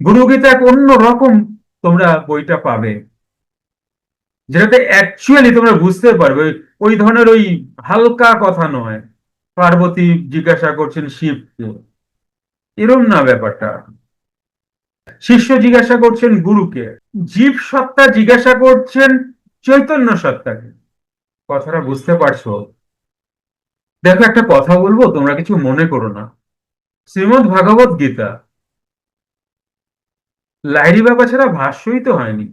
গুরু গীতা এক অন্য রকম তোমরা বইটা পাবে, যেটাতে অ্যাকচুয়ালি তোমরা বুঝতে পারবে ওই ধরনের ওই হালকা কথা নয়। পার্বতী জিজ্ঞাসা করছেন শিবকে, এরম না ব্যাপারটা। শিষ্য জিজ্ঞাসা করছেন গুরুকে, জীব সত্তা জিজ্ঞাসা করছেন চৈতন্য সত্তাকে। কথাটা বুঝতে পারছো? দেখো, একটা কথা বলবো, তোমরা কিছু মনে করো না। শ্রীমদ্ ভাগবত গীতা লাহিড়ী বাবা ছাড়া ভাষ্যই তো হয়নি।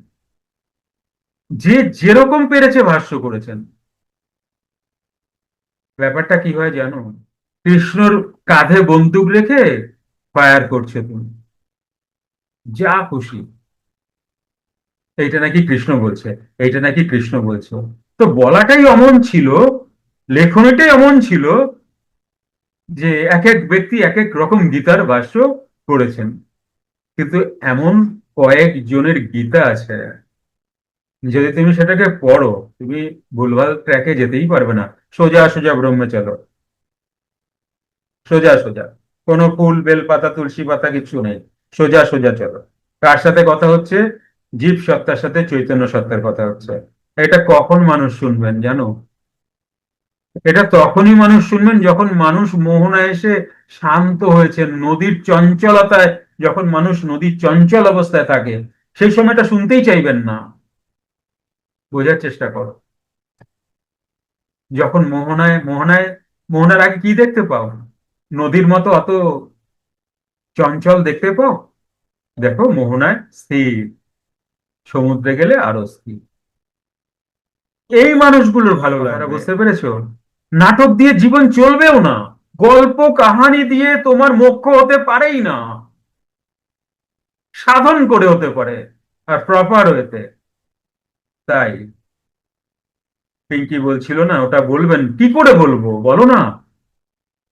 যে যেরকম পেরেছে ভাষ্য করেছেন। ব্যাপারটা কি হয় জানো? কৃষ্ণর কাঁধে বন্দুক রেখে ফায়ার করছে তুমি, যা খুশি। এইটা নাকি কৃষ্ণ বলছে, এইটা নাকি কৃষ্ণ বলছে। তো বলাটাই অমন ছিল, লেখনীটাই অমন ছিল, যে এক এক ব্যক্তি এক এক রকম গীতার ভাষ্য করেছেন। কিন্তু এমন কয়েকজনের গীতা আছে, যদি তুমি সেটাকে পড়ো, তুমি ভুলভাল ট্র্যাকে যেতেই পারবে না। সোজা সোজা ব্রহ্মে চলো, সোজা সোজা। কোনো ফুল বেলপাতা তুলসী পাতা কিছু নেই, সোজা সোজা চলো। কার সাথে কথা হচ্ছে? জীব সত্তার সাথে চৈতন্য সত্তার কথা হচ্ছে। এটা কখন মানুষ শুনবেন জানো? এটা তখনই মানুষ শুনবেন যখন মানুষ মোহনায় এসে শান্ত হয়েছে, নদীর চঞ্চলতায়। যখন মানুষ নদীর চঞ্চল অবস্থায় থাকে, সেই সময়টা শুনতেই চাইবেন না। বোঝার চেষ্টা করো। যখন মোহনায় মোহনায় মোহনার আগে কি দেখতে পাও? নদীর মতো অত চঞ্চল দেখতে পাও? দেখো, মোহনায় স্থির, সমুদ্রে গেলে আরো স্থির। এই মানুষগুলোর ভালো লাগে, বুঝতে পেরেছো? নাটক দিয়ে জীবন চলবেও না, গল্প কাহানি দিয়ে তোমার মোক্ষ হতে পারেই না। সাধন করে হতে পারে, আর প্রপার ওয়েতে। তাই পিঙ্কি বলছিল না, ওটা বলবেন কি করে? বলবো, বলো না।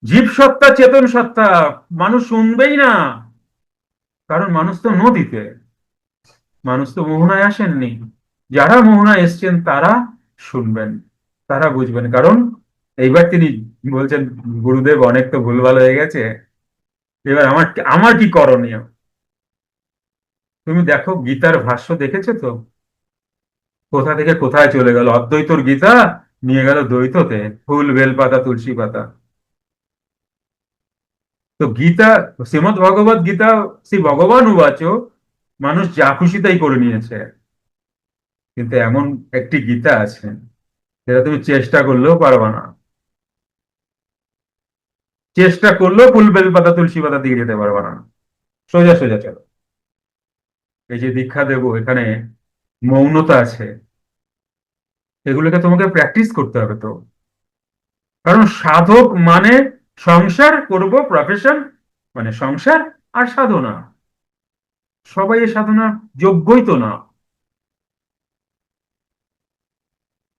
জীব সত্তা চেতন সত্তা, মানুষ শুনবেই না। কারণ মানুষ তো নদীতে, মানুষ তো মোহনায় আসেননি। যারা মোহনায় এসছেন তারা শুনবেন, তারা বুঝবেন। কারণ এইবার তিনি বলছেন, গুরুদেব অনেক তো ভুলভাল হয়ে গেছে, এবার আমার আমার কি করণীয়? তুমি দেখো, গীতার ভাষ্য দেখেছো তো? কোথা থেকে কোথায় চলে গেল, অদ্বৈতর গীতা নিয়ে গেল দ্বৈততে, ফুল বেলপাতা তুলসী পাতা। তো গীতা, শ্রীমদ ভগবত গীতা, শ্রী ভগবান উবাচ, মানুষ যা খুশি তাই করে নিয়েছে। কিন্তু এমন একটি গীতা আছে, যেটা তুমি চেষ্টা করলেও পারবা না। চেষ্টা করলেও ফুল বেলপাতা তুলসী পাতা দিয়ে যেতে পারবা না। সোজা সোজা চলো। এই যে দীক্ষা দেবো, এখানে মৌনতা আছে, এগুলোকে তোমাকে প্র্যাকটিস করতে হবে তো। কারণ সাধক মানে সংসার করব, প্রফেশন মানে সংসার আর সাধনা। সবাই এই সাধনা যোগ্যই তো না,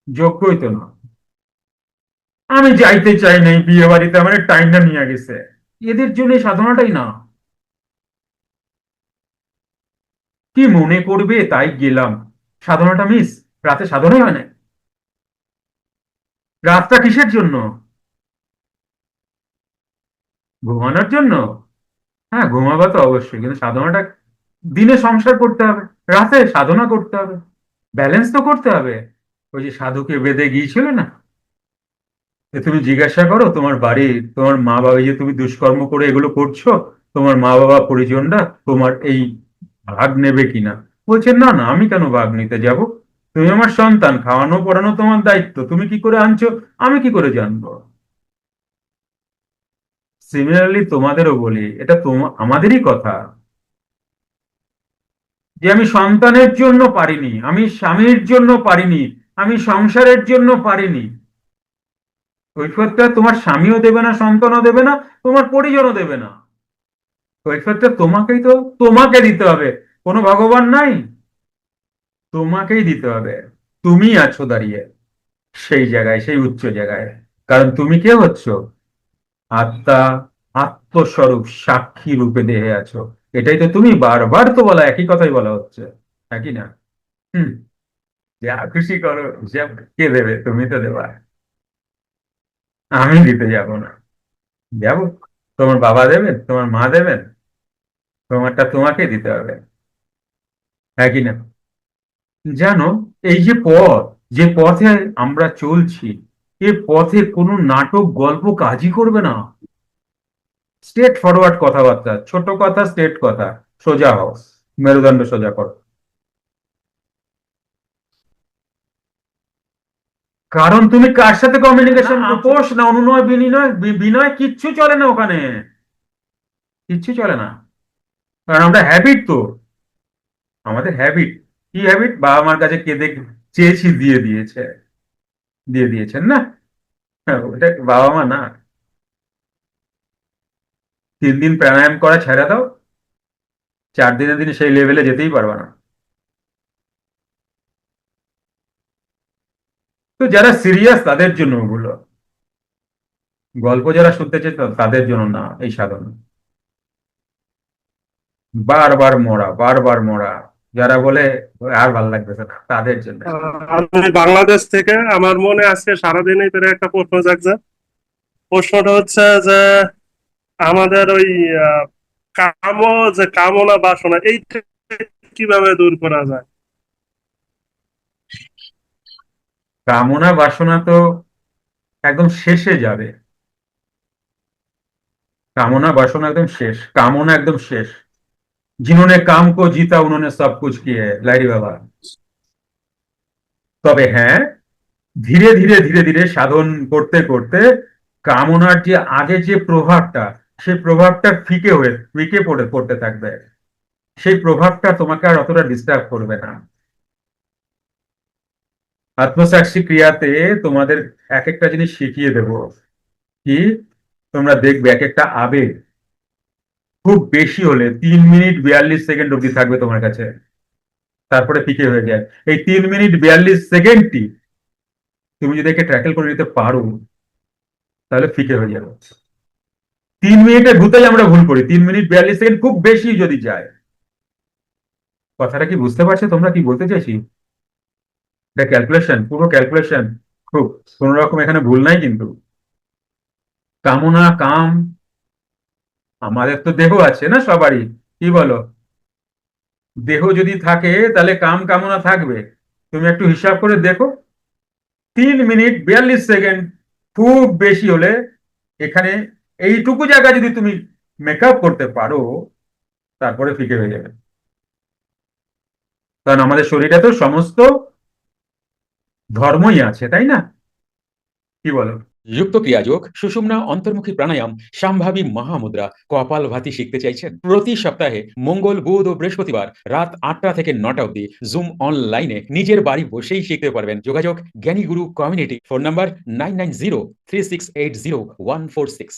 যোগ্যই তো না। আমি যাইতে চাই নাই বিয়ে বাড়িতে, আমার টাইমটা নিয়ে গেছে, এদের জন্য এই সাধনাটাই না। কি মনে করবে তাই গেলাম, সাধনাটা মিস। রাতে সাধনাই হয় না। রাতটা কিসের জন্য? ঘুমানোর জন্য। হ্যাঁ, ঘুমাবা তো অবশ্যই, কিন্তু সাধনাটা দিনে সংসার করতে হবে, রাতে সাধনা করতে হবে, ব্যালেন্স তো করতে হবে। ওই যে সাধুকে বেদে গিয়েছিল না, যে তুমি জিজ্ঞাসা করো তোমার বাড়ি, তোমার মা বাবা, এই যে তুমি দুষ্কর্ম করে এগুলো করছো, তোমার মা বাবা পরিজনরা তোমার এই ভাগ নেবে কিনা? বলছে, না না, আমি কেন ভাগ নিতে যাব? তুমি আমার সন্তান, খাওয়ানো পড়ানো তোমার দায়িত্ব, তুমি কি করে আনছো আমি কি করে জানবো? সিমিলারলি তোমাদেরও বলি, এটা আমাদেরই কথা, যে আমি সন্তানের জন্য পারিনি, আমি স্বামীর জন্য পারিনি, আমি সংসারের জন্য পারিনি। কৈফিয়তটা তোমার স্বামীও দেবে না, সন্তানও দেবে না, তোমার পরিজনও দেবে না। কৈফিয়তটা তোমাকেই তো, তোমাকে দিতে হবে। কোনো ভগবান নাই, তোমাকেই দিতে হবে। তুমি আছো দাঁড়িয়ে সেই জায়গায়, সেই উচ্চ জায়গায়। কারণ তুমি কে হচ্ছ? আত্মা, আত্মস্বরূপ সাক্ষী রূপে দেহে আছো। এটাই তো তুমি, বারবার তো বলা, একই কথাই বলা হচ্ছে, একই না? হুম। যা খুশি করো, হিসাব কে দেবে? তুমি তো দেবা। আমি দিতে যাব না। যাব? তোমার বাবা দেবেন, তোমার মা দেবেন? তোমারটা তোমাকে দিতে হবে, হ্যাঁ কি না? জানো, এই যে পথ, যে পথে আমরা চলছি, এ পথে কোনো নাটক গল্প কাজই করবে না। স্ট্রেট ফরওয়ার্ড কথাবার্তা, ছোট কথা, স্ট্রেট কথা, সোজা হও, মেরুদণ্ড সোজা করো। কারণ তুমি কার সাথে কমিউনিকেশন, আপোষ না অনুনয় বিনিময় বিনয় কিচ্ছু চলে না ওখানে, কিচ্ছু চলে না। কারণ আমরা হ্যাবিট তো, আমাদের হ্যাবিট। কি হ্যাবিট? বাবা মার কাছে কেঁদে চেয়েছি, দিয়ে দিয়েছে, দিয়ে দিয়েছেন না? হ্যাঁ, ওটা বাবা মা না। 3 দিন প্রাণায়াম করা ছেড়ে দাও, 4 দিনের দিন সেই লেভেলে যেতেই পারবে না। তো যারা সিরিয়াস তাদের জন্য ওগুলো, গল্প যারা শুনতে চায় তাদের জন্য না এই সাধনা। বারবার মরা, বারবার মরা, যারা বলে আর ভাল লাগতেছে না, তাদের জন্য। আমি বাংলাদেশ থেকে, আমার মনে আজকে সারাদিনই ধরে একটা প্রশ্ন জাগছে। প্রশ্নটা হচ্ছে যে আমাদের ওই আহ, কাম, যে কামনা বাসনা, এইটা কিভাবে দূর করা যায়? কামনা বাসনা তো একদম শেষে যাবে, कामना वासना एकदम शेष, कामना एकदम शेष। जिन्होंने काम को जीता उन्होंने सब कुछ किया है, लाइरी बाबा। তবে হ্যাঁ, ধীরে ধীরে ধীরে ধীরে সাধন করতে করতে কামনার যে আগে যে প্রভাবটা, সেই প্রভাবটা ফিকে পড়ে পড়তে থাকবে। সেই প্রভাবটা তোমাকে আর অতটা ডিস্টার্ব করবে না। আত্মসাক্ষী ক্রিয়াতে তোমাদের এক একটা জিনিস শিখিয়ে দেব। কি? তোমরা দেখবে এক একটা আবেগ খুব বেশি হলে 3 মিনিট 42 সেকেন্ড অব্দি থাকবে তোমার কাছে, তারপরে পিকে হয়ে যায়। এই 3 মিনিট 42 সেকেন্ডটি তুমি যদি একে ট্র্যাকেল করে নিতে পারো, তাহলে ফিকে হয়ে যাবে। 3 মিনিটে ভুতেই আমরা ভুল করি, 3 মিনিট 42 সেকেন্ড খুব বেশি যদি যায়। কথাটা কি বুঝতে পারছো তোমরা কি বলতে চাইছি? এটা ক্যালকুলেশন, পুরো ক্যালকুলেশন। খুব কোন রকম এখানে ভুল নাই কিন্তু। কামনা কাম, আমাদের তো দেহ আছে না সবারই, কি বলো? দেহ যদি থাকে তাহলে কাম কামনা থাকবে। তুমি একটু হিসাব করে দেখো, 3 মিনিট 42 সেকেন্ড খুব বেশি হলে এখানে এইটুকু জায়গা যদি তুমি মেকআপ করতে পারো, তারপরে ফিকে হয়ে যাবে। কারণ আমাদের শরীরে তো সমস্ত ধর্মই আছে, তাই না? কি বলো? যুক্ত ক্রিয়াযোগ, সুষুম্না অন্তর্মুখী প্রাণায়াম, সম্ভাবী মহামুদ্রা, কপালভাতি শিখতে চাইছেন? প্রতি সপ্তাহে মঙ্গল, বুধ ও বৃহস্পতিবার রাত 8টা থেকে 9টা অবধি জুম অনলাইনে নিজের বাড়ি বসেই শিখতে পারবেন। যোগাযোগ জ্ঞানী গুরু কমিউনিটি, ফোন নাম্বার 9903680146।